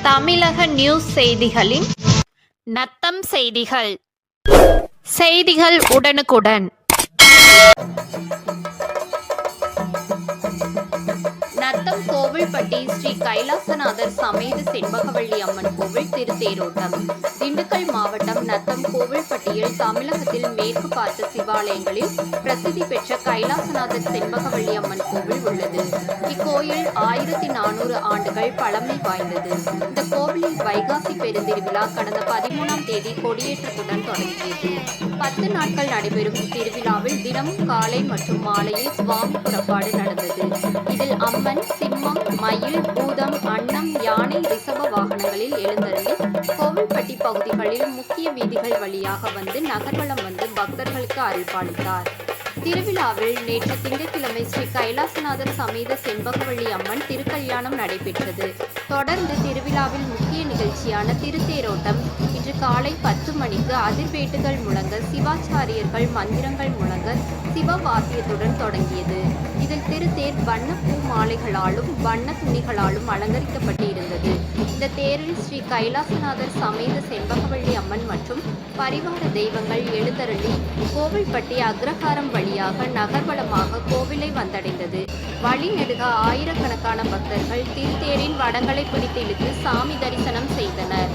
தமிழக நியூஸ் செய்திகளின் நத்தம் செய்திகள். செய்திகள் உடனுக்குடன். நத்தம் கோவில்பட்டி ஸ்ரீ கைலாசநாதர் சமேத செண்பகவல்லி அம்மன் கோவில் திருத்தேரோட்டம். திண்டுக்கல் மாவட்டம் நத்தம் கோவில்பட்டியில் தமிழகத்தில் மேற்கு பார்த்த சிவாலயங்களில் பிரசித்தி பெற்ற கைலாசநாதர் செண்பகவல்லி அம்மன் கோவில் உள்ளது. இக்கோயில் 1400 ஆண்டுகள் பழமை வாய்ந்தது. இந்த கோவிலில் வைகாசி பெருந்திருவிழா கடந்த 13ஆம் தேதி கொடியேற்றத்துடன் தொடங்கியது. 10 நாட்கள் நடைபெறும் இத்திருவிழாவில் தினமும் காலை மற்றும் மாலையில் சுவாமி புறப்பாடு நடந்தது. இதில் அம்மன் சிம்மம், மயில், பூதம், அன்னம், யானை, ரிஷப வாகனங்களில் எழுந்தருளி கோவில்பட்டி பகுதிகளில் முக்கிய வீதிகள் வழியாக வந்து நகர்வலம் வந்து பக்தர்களுக்கு அருள்பாலித்தார். திருவிழாவில் நேற்று திங்கட்கிழமை ஸ்ரீ கைலாசநாதர் சமேத செண்பகவல்லி அம்மன் திருக்கல்யாணம் நடைபெற்றது. தொடர்ந்து திருவிழாவில் முக்கிய நிகழ்ச்சியான திருத்தேரோட்டம் இன்று காலை 10 மணிக்கு அதிர்வேட்டுகள் முழங்க சிவாச்சாரியர்கள் மந்திரங்கள் முழங்க சிவவாத்தியத்துடன் தொடங்கியது. இதில் திருத்தேர் வண்ண பூ மாலைகளாலும் வண்ண துணிகளாலும் அலங்கரிக்கப்பட்டு இருந்தது. இந்த தேரில் ஸ்ரீ கைலாசநாதர் சமேத செண்பகவல்லி அம்மன் மற்றும் பரிவார தெய்வங்கள் எழுந்தருளி கோவில்பட்டி அக்ரஹாரம் வழியாக நகர்வலமாக கோவிலை வந்தடைந்தது. வழி நெடுக ஆயிரக்கணக்கான பக்தர்கள் திருத்தேரின் வடங்களை பிடித்து இழுத்து சாமி தரிசனம் செய்தனர்.